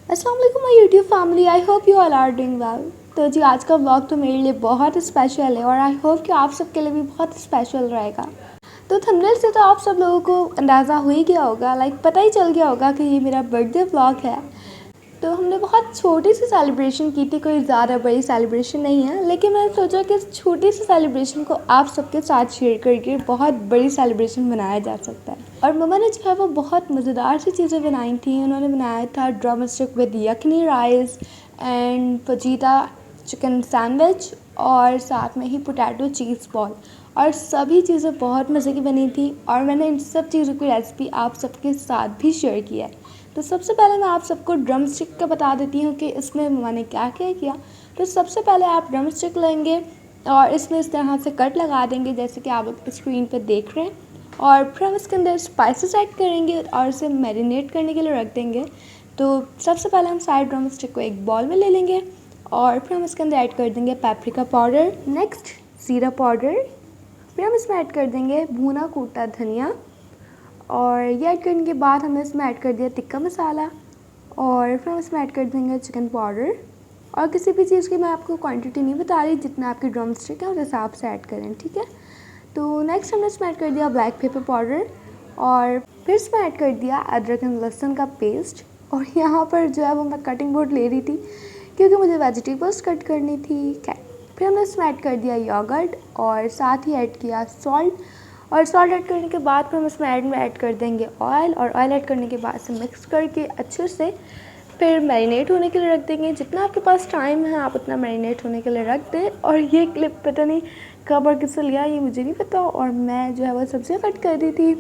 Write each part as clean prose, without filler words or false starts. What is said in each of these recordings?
अस्सलाम वालेकुम my YouTube family, I hope you all are doing well. तो जी आज का व्लॉग तो मेरे लिए बहुत स्पेशल है और आई होप कि आप सबके लिए भी बहुत स्पेशल रहेगा। तो थंबनेल से तो आप सब लोगों को अंदाज़ा हो ही गया होगा, पता ही चल गया होगा कि ये मेरा बर्थडे व्लॉग है। तो हमने बहुत छोटी सी सेलिब्रेशन की थी, कोई ज़्यादा बड़ी सेलिब्रेशन नहीं है, लेकिन मैंने सोचा कि इस छोटी सी सेलिब्रेशन को आप सबके साथ शेयर करके बहुत बड़ी सेलिब्रेशन बनाया जा सकता है। और मम्मा ने जो है वो बहुत मज़ेदार सी चीज़ें बनाई थी। उन्होंने बनाया था drum stick with yakhni rice and fajita chicken sandwich और साथ में ही पोटैटो चीज़ बॉल, और सभी चीज़ें बहुत मज़े की बनी थी। और मैंने इन सब चीज़ों की रेसिपी आप सबके साथ भी शेयर की है। तो सबसे पहले मैं आप सबको ड्रम स्टिक का बता देती हूँ कि इसमें मम्मा ने क्या क्या किया। तो सबसे पहले आप ड्रम स्टिक लेंगे और इसमें इस तरह से कट लगा देंगे जैसे कि आप स्क्रीन पर देख रहे हैं, और फिर हम इसके अंदर स्पाइसेस ऐड करेंगे और इसे मैरिनेट करने के लिए रख देंगे। तो सबसे पहले हम सारे ड्रम स्टिक को एक बॉल में ले लेंगे और फिर हम इसके अंदर ऐड कर देंगे पेपरिका पाउडर, नेक्स्ट ज़ीरा पाउडर, फिर हम इसमें ऐड कर देंगे भुना कूटा धनिया, और ये ऐड करने के बाद हमने इसमें ऐड कर दिया टिक्का मसाला, और फिर हम इसमें ऐड कर देंगे चिकन पाउडर। और किसी भी चीज़ की मैं आपको क्वांटिटी नहीं बता रही, जितना आपकी ड्रम स्टिक है उस हिसाब से ऐड करें, ठीक है। तो नेक्स्ट हमने इसमें ऐड कर दिया ब्लैक पेपर पाउडर, और फिर इसमें ऐड कर दिया अदरक एंड लहसुन का पेस्ट। और यहाँ पर जो है वो मैं कटिंग बोर्ड ले रही थी क्योंकि मुझे वेजिटेबल्स कट करनी थी। फिर हमने इसमें ऐड कर दिया योगर्ट और साथ ही ऐड किया सॉल्ट, और सॉल्ट ऐड करने के बाद फिर हम इसमें ऐड कर देंगे ऑयल, और ऑयल ऐड करने के बाद इसे मिक्स करके अच्छे से फिर मैरिनेट होने के लिए रख देंगे। जितना आपके पास टाइम है आप उतना मैरिनेट होने के लिए रख दें। और ये क्लिप पता नहीं कब और किससे लिया ये मुझे नहीं पता, और मैं जो है वो सब्जियाँ कट कर रही थी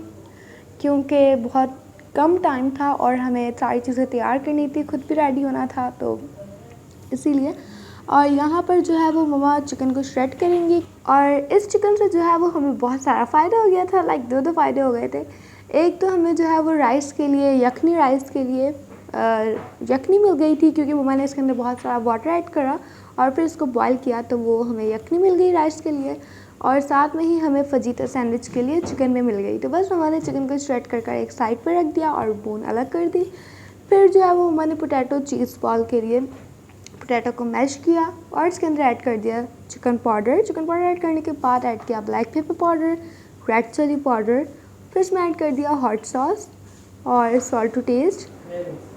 क्योंकि बहुत कम टाइम था और हमें सारी चीज़ें तैयार करनी थी, खुद भी रेडी होना था, तो इसीलिए। और यहाँ पर जो है वो मम्मा चिकन को श्रेड करेंगी, और इस चिकन से जो है वो हमें बहुत सारा फ़ायदा हो गया था। दो फ़ायदे हो गए थे। एक तो हमें जो है वो राइस के लिए, यखनी राइस के लिए यखनी मिल गई थी क्योंकि मम्मा ने इसके अंदर बहुत सारा वाटर ऐड करा और फिर इसको बॉईल किया, तो वो हमें यखनी मिल गई राइस के लिए। और साथ में ही हमें फजीता सैंडविच के लिए चिकन भी मिल गई। तो बस मम्मा ने चिकन को श्रेड कर एक साइड पर रख दिया और बोन अलग कर दी। फिर जो है वो मम्मा ने पोटैटो चीज़ बॉल के लिए पोटैटो को मैश किया और इसके अंदर ऐड कर दिया chicken powder. Chicken powder add करने के बाद ऐड किया black pepper powder, red chilli powder, फिर इसमें ऐड कर दिया हॉट सॉस और सॉल्ट टू टेस्ट।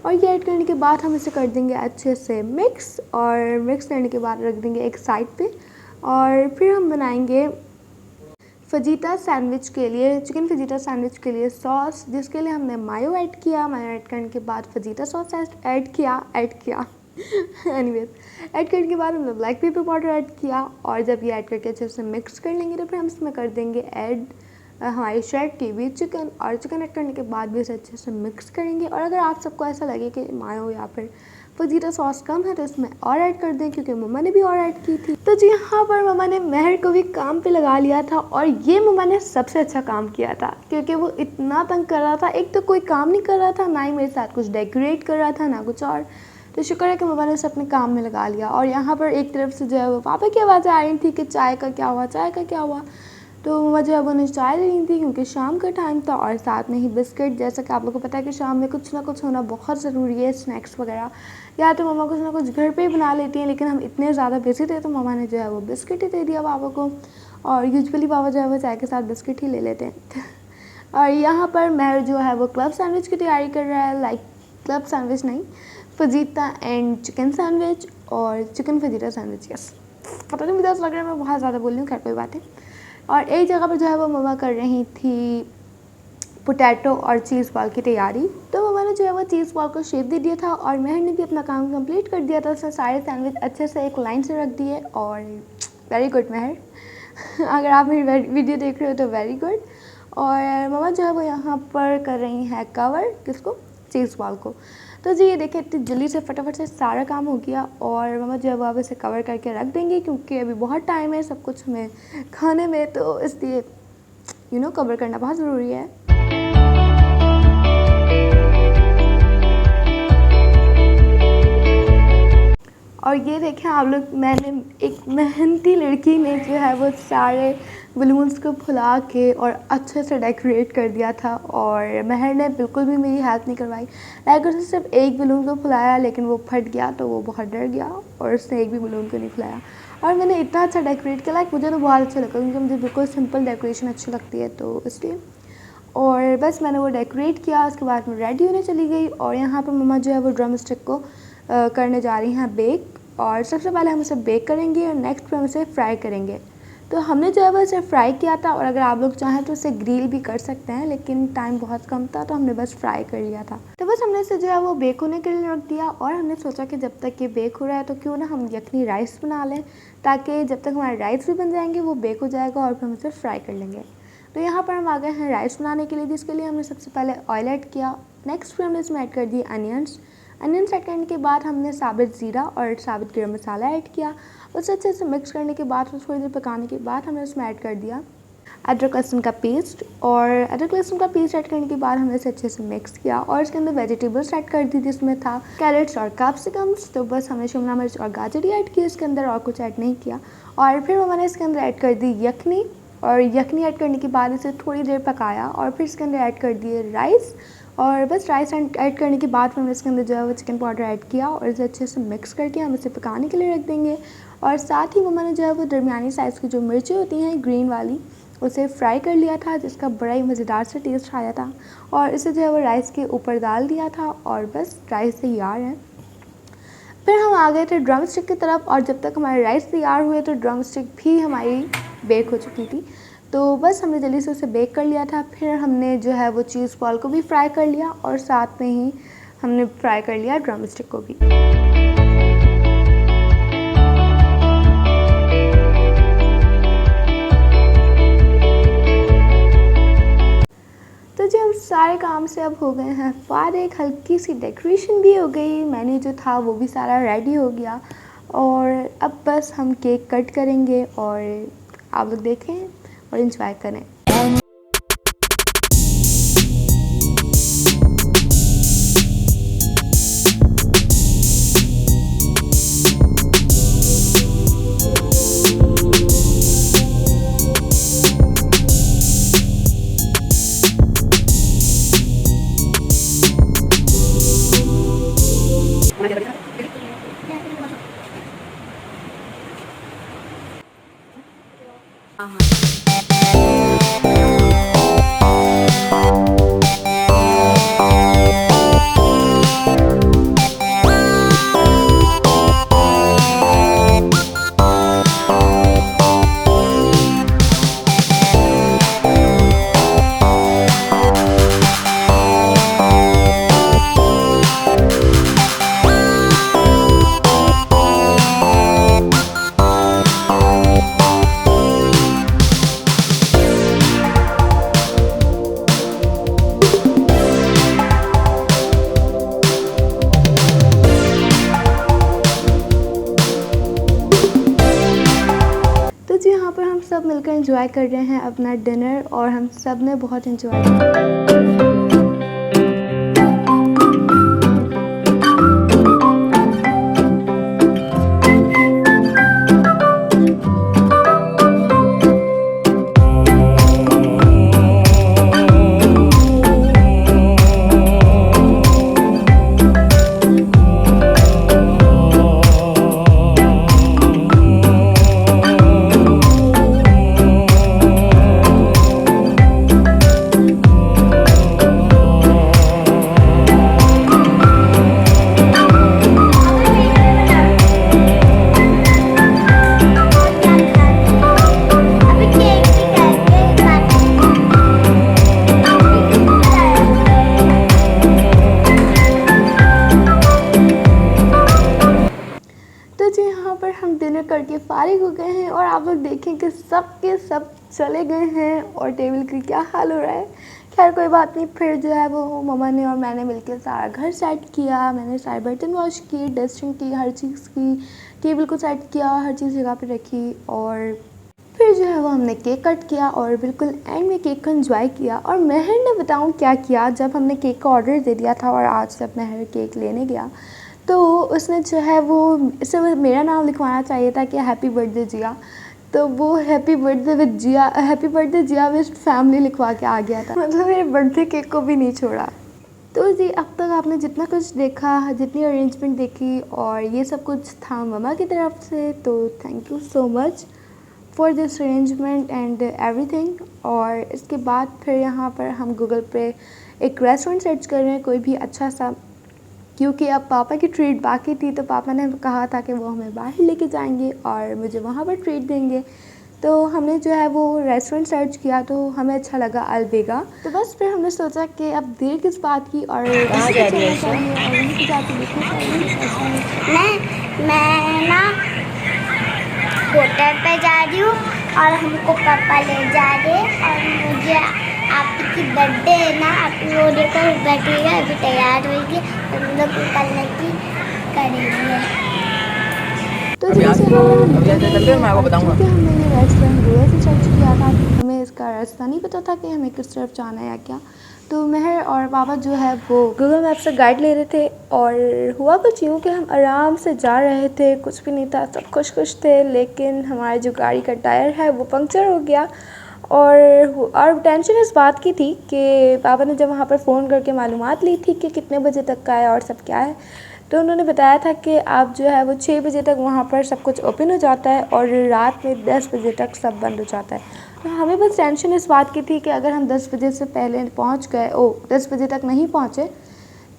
और ये ऐड करने के बाद हम इसे कर देंगे अच्छे से मिक्स, और मिक्स करने के बाद रख देंगे एक साइड पे। और फिर हम बनाएंगे फजीता सैंडविच के लिए, चिकन फजीता सैंडविच के लिए सॉस, जिसके लिए हमने मायो ऐड किया। मायो ऐड करने के बाद फजीता सॉस ऐड किया एनीवेज ऐड करने के बाद हमने ब्लैक पेपर पाउडर ऐड किया, और जब ये ऐड करके अच्छे से मिक्स कर लेंगे तो फिर हम इसमें कर देंगे ऐड हमारी श्रेड की हुई चिकन, और चिकन ऐड करने के बाद भी इसे अच्छे से मिक्स करेंगे। और अगर आप सबको ऐसा लगे कि मायो या फिर फजीता सॉस कम है तो इसमें और ऐड कर दें, क्योंकि मम्मा ने भी और ऐड की थी। तो जी यहाँ पर मम्मा ने महर को भी काम पे लगा लिया था, और ये मम्मा ने सबसे अच्छा काम किया था क्योंकि वो इतना तंग कर रहा था। एक तो कोई काम नहीं कर रहा था, ना ही मेरे साथ कुछ डेकोरेट कर रहा था, ना कुछ और। तो शुक्र है कि मम्मा ने उसे अपने काम में लगा लिया। और यहाँ पर एक तरफ से जो है वो पापा की आवाज़ें आ रही थी कि चाय का क्या हुआ, चाय का क्या हुआ। तो मम्मा जो है वो उन्हें चाय दे रही थी क्योंकि शाम का टाइम था, और साथ में ही बिस्किट। जैसा कि आप लोगों को पता है कि शाम में कुछ ना कुछ होना बहुत ज़रूरी है, स्नैक्स वगैरह। या तो मम्मा कुछ ना कुछ घर पे ही बना लेती हैं, लेकिन हम इतने ज़्यादा बिजी थे तो मम्मा ने जो है वो बिस्किट ही दे दिया पापा को, और यूजुअली पापा जो है वो चाय के साथ बिस्किट ही ले लेते हैं। और यहाँ पर महर जो है वो क्लब सैंडविच की तैयारी कर रहा है, क्लब सैंडविच नहीं, फजीता एंड चिकन सैंडविच और चिकन फजीता सैंडविच। यस, पता नहीं मुझे ऐसा लग रहा है मैं बहुत ज़्यादा बोल रही हूँ, खैर कोई बात है। और एक जगह पर जो है वो मम्मा कर रही थी पोटैटो और चीज़ बॉल की तैयारी। तो मम्मा ने जो है वो चीज़ बॉल को शेप दे दिया था, और महर ने भी अपना काम कंप्लीट कर दिया था। उसने सारे सैंडविच अच्छे से एक लाइन से रख दिए, और वेरी गुड महर। अगर आप मेरी वीडियो देख रहे हो तो वेरी गुड। और मम्मा जो है वो यहाँ पर कर रही हैं कवर, किसको, चीज़ बॉल को। तो जी ये देखिए इतनी जल्दी से फटाफट से सारा काम हो गया, और मम्मा जो है वो अब इसे कवर करके रख देंगे क्योंकि अभी बहुत टाइम है सब कुछ हमें खाने में, तो इसलिए कवर करना बहुत ज़रूरी है। और ये देखें आप लोग, मैंने एक मेहनती लड़की ने जो है वो सारे बलून्स को फुला के और अच्छे से डेकोरेट कर दिया था, और महर ने बिल्कुल भी मेरी हेल्प नहीं करवाई। लाइक उसने सिर्फ एक बलून को फुलाया, लेकिन वो फट गया तो वो बहुत डर गया और उसने एक भी बलून को नहीं फुलाया। और मैंने इतना अच्छा डेकोरेट किया, लाइक मुझे तो बहुत अच्छा लगा क्योंकि मुझे बिल्कुल सिंपल डेकोरेशन अच्छी लगती है, तो इसलिए। और बस मैंने वो डेकोरेट किया, उसके बाद मैं रेडी होने चली गई। और यहाँ पर मम्मा जो है वो ड्रम स्टिक को करने जा रही हैं बेक। और सबसे पहले हम इसे बेक करेंगे और नेक्स्ट हम इसे फ्राई करेंगे। तो हमने जो है वो इसे फ्राई किया था, और अगर आप लोग चाहें तो इसे ग्रिल भी कर सकते हैं, लेकिन टाइम बहुत कम था तो हमने बस फ्राई कर लिया था। तो बस हमने इसे जो है वो बेक होने के लिए रख दिया, और हमने सोचा कि जब तक ये बेक हो रहा है तो क्यों ना हम यखनी राइस बना लें, ताकि जब तक हमारे राइस भी बन जाएंगे वो बेक हो जाएगा और फिर हम इसे फ्राई कर लेंगे। तो यहाँ पर हम आ गए हैं राइस बनाने के लिए, जिसके लिए हमने सबसे पहले ऑयल ऐड किया। नेक्स्ट फिर हमने इसमें ऐड कर दिए अनियंस ऐड करने के बाद हमने साबित ज़ीरा और साबित गरम मसाला ऐड किया। उसे अच्छे से मिक्स करने के बाद, थोड़ी देर पकाने के बाद हमने उसमें ऐड कर दिया अदरक लहसुन का पेस्ट। और अदरक लहसुन का पेस्ट ऐड करने के बाद हमने इसे अच्छे से मिक्स किया, और इसके अंदर वेजिटेबल्स ऐड कर दी, जिसमें था कैरेट्स और कैप्सिकम्स। तो बस हमने शिमला मिर्च और गाजर ही ऐड किया इसके अंदर, और कुछ ऐड नहीं किया। और फिर मैंने इसके अंदर ऐड कर दी यखनी, और यखनी ऐड करने के बाद इसे थोड़ी देर पकाया, और फिर इसके अंदर ऐड कर दिए राइस। और बस राइस ऐड करने के बाद हमने इसके अंदर जो है वो चिकन पाउडर ऐड किया, और इसे अच्छे से मिक्स करके हम इसे पकाने के लिए रख देंगे। और साथ ही मम्मा ने जो है वो दरमियानी साइज़ की जो मिर्चें होती हैं ग्रीन वाली, उसे फ्राई कर लिया था, जिसका बड़ा ही मज़ेदार से टेस्ट आया था। और इसे जो है वो राइस के ऊपर डाल दिया था, और बस राइस तैयार है। फिर हम आ गए थे ड्रम स्टिक की तरफ, और जब तक हमारे राइस तैयार हुए तो ड्रम स्टिक भी हमारी बेक हो चुकी थी। तो बस हमने जल्दी से उसे बेक कर लिया था। फिर हमने जो है वो चीज़ बॉल को भी फ्राई कर लिया, और साथ में ही हमने फ्राई कर लिया ड्रम स्टिक को भी। तो जो हम सारे काम से अब हो गए हैं फारिग, हल्की सी डेकोरेशन भी हो गई, मेन्यू जो था वो भी सारा रेडी हो गया, और अब बस हम केक कट करेंगे और आप लोग देखें और इंजॉय करें। यहाँ पर हम सब मिलकर एंजॉय कर रहे हैं अपना डिनर, और हम सब ने बहुत एंजॉय किया। हम डिनर करके फारिग हो गए हैं, और आप लोग देखें कि सब के सब चले गए हैं और टेबल की क्या हाल हो रहा है। खैर कोई बात नहीं, फिर जो है वो मम्मा ने और मैंने मिलकर सारा घर सेट किया, मैंने सारे बर्तन वॉश किए, डस्टिंग की, हर चीज़ की, टेबल को सेट किया, हर चीज़ जगह पे रखी, और फिर जो है वो हमने केक कट किया और बिल्कुल एंड में केक का एंजॉय किया। और महर ने बताऊँ क्या किया, जब हमने केक का ऑर्डर दे दिया था और आज जब महर केक लेने गया तो उसने जो है वो सिर्फ मेरा नाम लिखवाना चाहिए था कि हैप्पी बर्थडे जिया, तो वो happy birthday with Jiya, happy birthday Jiya with family लिखवा के आ गया था। मतलब मेरे बर्थडे केक को भी नहीं छोड़ा। तो जी अब तक आपने जितना कुछ देखा, जितनी अरेंजमेंट देखी, और ये सब कुछ था मम्मा की तरफ से, तो thank you so much for this arrangement and everything. और इसके बाद फिर यहाँ पर हम गूगल पे एक रेस्टोरेंट सर्च कर रहे हैं, कोई भी अच्छा सा, क्योंकि अब पापा की ट्रीट बाकी थी, तो पापा ने कहा था कि वो हमें बाहर लेके जाएंगे और मुझे वहाँ पर ट्रीट देंगे। तो हमने जो है वो रेस्टोरेंट सर्च किया, तो हमें अच्छा लगा अलबेगा। तो बस फिर हमने सोचा कि अब देर किस बात की, और कहाँ जा रही है ऐसा? चाहिए और वहीं पे जाके देखना चाहिए ऐसा नहीं। मैं ना होटल पे जा रही हूँ और हमको पापा ले जा रहे हैं, और मुझे आपकी बर्थडे है ना, आप लोग देखो बैठिएगा, अभी तैयार होगी, हम लोग निकलने की करेंगे। तो अभी जैसे चलते हैं, मैं आपको बताऊंगा। क्योंकि हमने ये रेस्टोरेंट गूगल से सर्च किया था, हमें इसका रास्ता नहीं पता था कि हमें किस तरफ जाना है या क्या। तो मेहर और पापा जो है वो गूगल मैप से गाइड ले रहे थे, और हुआ कुछ यूँ कि हम आराम से जा रहे थे, कुछ भी नहीं था, सब खुश खुश थे, लेकिन हमारी जो गाड़ी का टायर है वो पंक्चर हो गया। और टेंशन इस बात की थी कि पापा ने जब वहाँ पर फ़ोन करके मालूमात ली थी कि कितने बजे तक का है और सब क्या है, तो उन्होंने बताया था कि आप जो है वो 6 बजे तक वहाँ पर सब कुछ ओपन हो जाता है और रात में 10 बजे तक सब बंद हो जाता है। तो हमें बस टेंशन इस बात की थी कि अगर हम 10 बजे से पहले पहुँच गए, 10 बजे तक नहीं पहुँचे,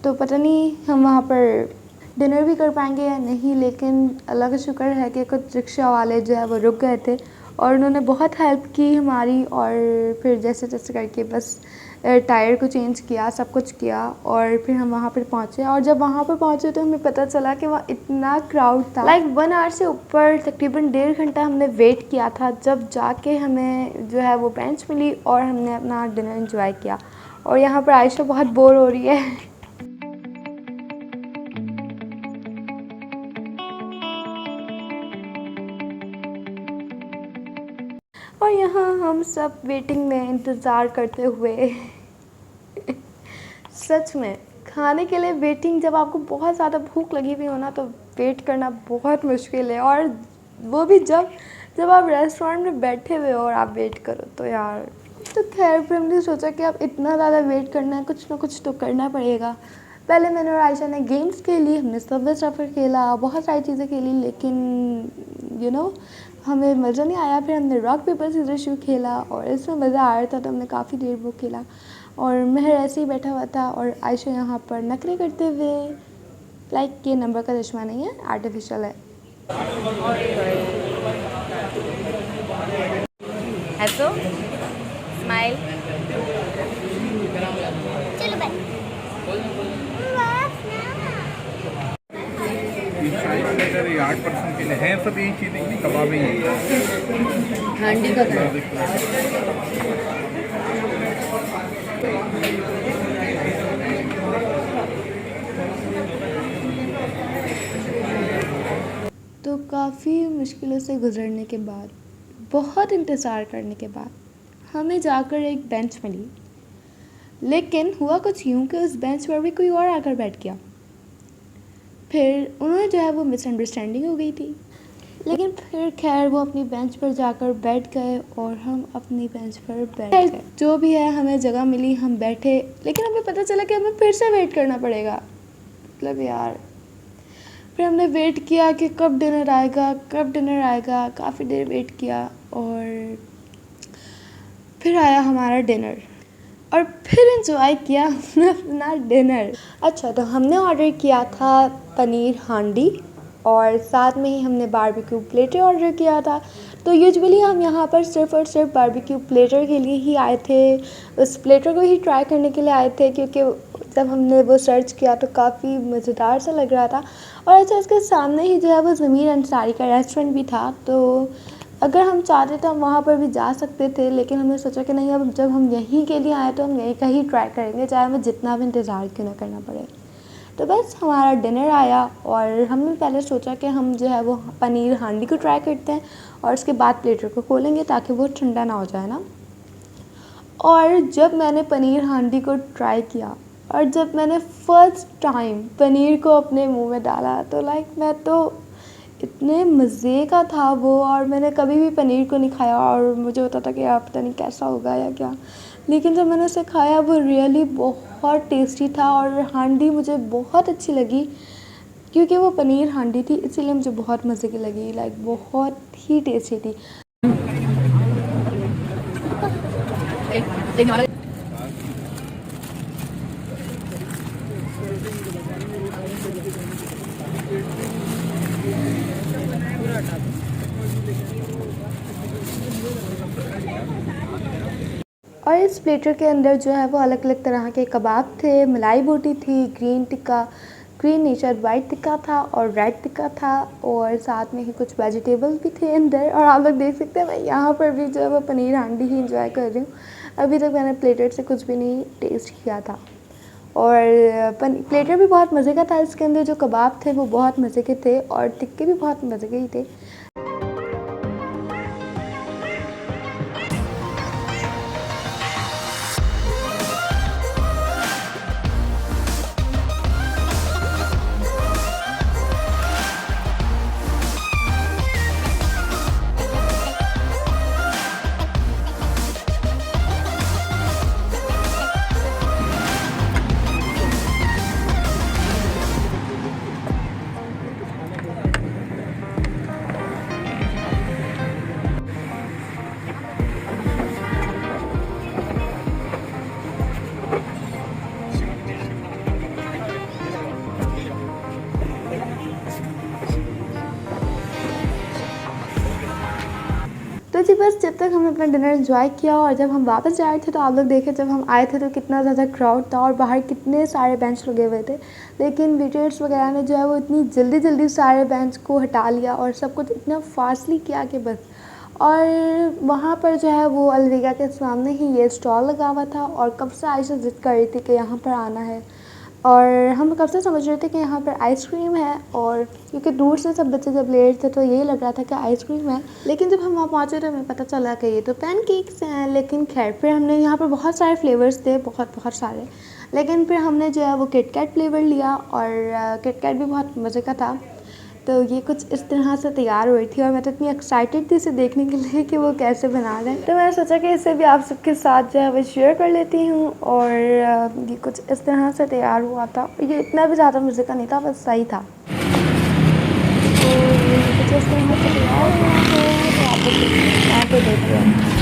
तो पता नहीं हम वहाँ पर डिनर भी कर पाएंगे या नहीं। लेकिन अल्लाह का शुक्र है कि कुछ रिक्शा वाले जो है वो रुक गए थे और उन्होंने बहुत हेल्प की हमारी, और फिर जैसे तैसे करके बस टायर को चेंज किया, सब कुछ किया, और फिर हम वहाँ पर पहुँचे। और जब वहाँ पर पहुँचे तो हमें पता चला कि वहाँ इतना क्राउड था, लाइक 1 आवर से ऊपर, तकरीबन 1.5 घंटा हमने वेट किया था, जब जाके हमें जो है वो बेंच मिली और हमने अपना डिनर एंजॉय किया। और यहाँ पर आयशा बहुत बोर हो रही है। और यहाँ हम सब वेटिंग में इंतज़ार करते हुए सच में खाने के लिए वेटिंग, जब आपको बहुत ज़्यादा भूख लगी हुई हो ना, तो वेट करना बहुत मुश्किल है। और वो भी जब आप रेस्टोरेंट में बैठे हुए हो और आप वेट करो, तो यार, तो खैर फिर हमने सोचा कि अब इतना ज़्यादा वेट करना है, कुछ ना कुछ तो करना पड़ेगा। पहले मैंने और आयशा ने गेम्स खेली, हमने सबवे सफ़र खेला, बहुत सारी चीज़ें खेली, लेकिन हमें मज़ा नहीं आया। फिर हमने रॉक पेपर सीजर शू खेला और इसमें मज़ा आ रहा था, तो हमने काफ़ी देर वो खेला। और महर ऐसे ही बैठा हुआ था और आयशा यहाँ पर नखरे करते हुए, लाइक ये नंबर का चश्मा नहीं है, आर्टिफिशियल है। हंसो, स्माइल। चलो बाय। ये 8% के लिए है, सब यही चीज़ें कबाब ही है। हांडी का तो काफ़ी मुश्किलों से गुज़रने के बाद, बहुत इंतज़ार करने के बाद, हमें जाकर एक बेंच मिली। लेकिन हुआ कुछ यूँ कि उस बेंच पर भी कोई और आकर बैठ गया। फिर उन्होंने जो है वो मिसअंडरस्टैंडिंग हो गई थी, लेकिन फिर खैर वो अपनी बेंच पर जाकर बैठ गए और हम अपनी बेंच पर बैठ गए। जो भी है, हमें जगह मिली, हम बैठे, लेकिन हमें पता चला कि हमें फिर से वेट करना पड़ेगा। मतलब यार, फिर हमने वेट किया कि कब डिनर आएगा, कब डिनर आएगा, काफ़ी देर वेट किया, और फिर आया हमारा डिनर, और फिर एंजॉय किया हमने अपना डिनर। अच्छा, तो हमने ऑर्डर किया था पनीर हांडी, और साथ में ही हमने बारबेक्यू प्लेटर ऑर्डर किया था। तो यूजुअली हम यहाँ पर सिर्फ़ और सिर्फ बारबेक्यू प्लेटर के लिए ही आए थे, उस प्लेटर को ही ट्राई करने के लिए आए थे, क्योंकि जब हमने वो सर्च किया तो काफ़ी मज़ेदार सा लग रहा था। और अच्छा, इसके सामने ही जो है वो ज़मीर अंसारी का रेस्टोरेंट भी था, तो अगर हम चाहते तो हम वहाँ पर भी जा सकते थे, लेकिन हमने सोचा कि नहीं, अब जब हम यहीं के लिए आए तो हम यहीं का ही ट्राई करेंगे, चाहे हमें जितना भी इंतज़ार क्यों ना करना पड़े। तो बस हमारा डिनर आया, और हमने पहले सोचा कि हम जो है वो पनीर हांडी को ट्राई करते हैं और उसके बाद प्लेटर को खोलेंगे ताकि वो ठंडा ना हो जाए ना। और जब मैंने पनीर हांडी को ट्राई किया, और जब मैंने फ़र्स्ट टाइम पनीर को अपने मुंह में डाला तो मैं तो इतने मज़े का था वो। और मैंने कभी भी पनीर को नहीं खाया और मुझे होता था कि यार पता नहीं कैसा होगा या क्या, लेकिन जब मैंने उसे खाया वो रियली बहुत टेस्टी था। और हांडी मुझे बहुत अच्छी लगी क्योंकि वो पनीर हांडी थी, इसीलिए मुझे बहुत मज़े की लगी, बहुत ही टेस्टी थी। और इस प्लेटर के अंदर जो है वो अलग अलग तरह के कबाब थे, मलाई बोटी थी, green tikka, green nature white tikka था और रेड टिक्का था, और साथ में ही कुछ वेजिटेबल्स भी थे अंदर। और आप लोग देख सकते हैं मैं यहाँ पर भी जो है वो पनीर हांडी ही इंजॉय कर रही हूँ। अभी तक मैंने प्लेटर से कुछ भी नहीं टेस्ट किया था। और प्लेटर भी बहुत मज़े का था, इसके अंदर जो कबाब थे वो बहुत मज़े के थे और टिक्के भी बहुत मज़े के ही थे। तो जी बस जब तक हमने अपना डिनर एंजॉय किया और जब हम वापस जा रहे थे तो आप लोग देखे जब हम आए थे तो कितना ज़्यादा क्राउड था और बाहर कितने सारे बेंच लगे हुए थे। लेकिन वेटर्स वगैरह ने जो है वो इतनी जल्दी सारे बेंच को हटा लिया और सब कुछ इतना फास्टली किया कि बस। और वहाँ पर जो है वो अलविगा के सामने ही ये स्टॉल लगा हुआ था और कब से आयशा ज़िद कर रही थी कि यहाँ पर आना है। और हम कब से समझ रहे थे कि यहाँ पर आइसक्रीम है, और क्योंकि दूर से सब बच्चे जब ले रहे थे तो यही लग रहा था कि आइसक्रीम है। लेकिन जब हम वहाँ पहुँचे तो हमें पता चला कि ये तो पैनकेक्स हैं। लेकिन खैर फिर हमने यहाँ पर बहुत सारे फ्लेवर्स थे, बहुत सारे। लेकिन फिर हमने जो है वो किटकैट फ्लेवर लिया और किटकैट भी बहुत मज़े का था। तो ये कुछ इस तरह से तैयार हुई थी और मैं तो इतनी एक्साइटेड थी इसे देखने के लिए कि वो कैसे बना रहे हैं। तो मैंने सोचा कि इसे भी आप सबके साथ जो है वो शेयर कर लेती हूँ। और ये कुछ इस तरह से तैयार हुआ था। ये इतना भी ज़्यादा मज़े का नहीं था, बस सही था। तो ये कुछ इस तरह से तैयार हुआ है, तो आप लोग यहाँ पर देख रहे हैं।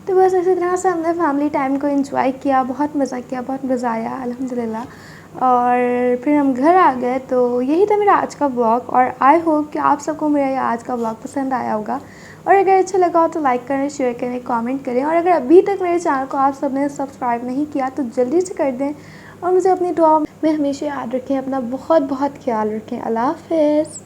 तो बस इसी तरह से हमने फैमिली टाइम को एंजॉय किया, बहुत मज़ा किया, बहुत मज़ा आया अल्हम्दुलिल्लाह। और फिर हम घर आ गए। तो यही था मेरा आज का व्लॉग और आई होप कि आप सबको मेरा ये आज का व्लॉग पसंद आया होगा। और अगर अच्छा लगा हो तो लाइक करें, शेयर करें, कमेंट करें। और अगर अभी तक मेरे चैनल को आप सबने सब्सक्राइब नहीं किया तो जल्दी से कर दें। और मुझे अपनी दुआ में हमेशा याद रखें, अपना बहुत ख्याल रखें। अल्लाह हाफ़िज़।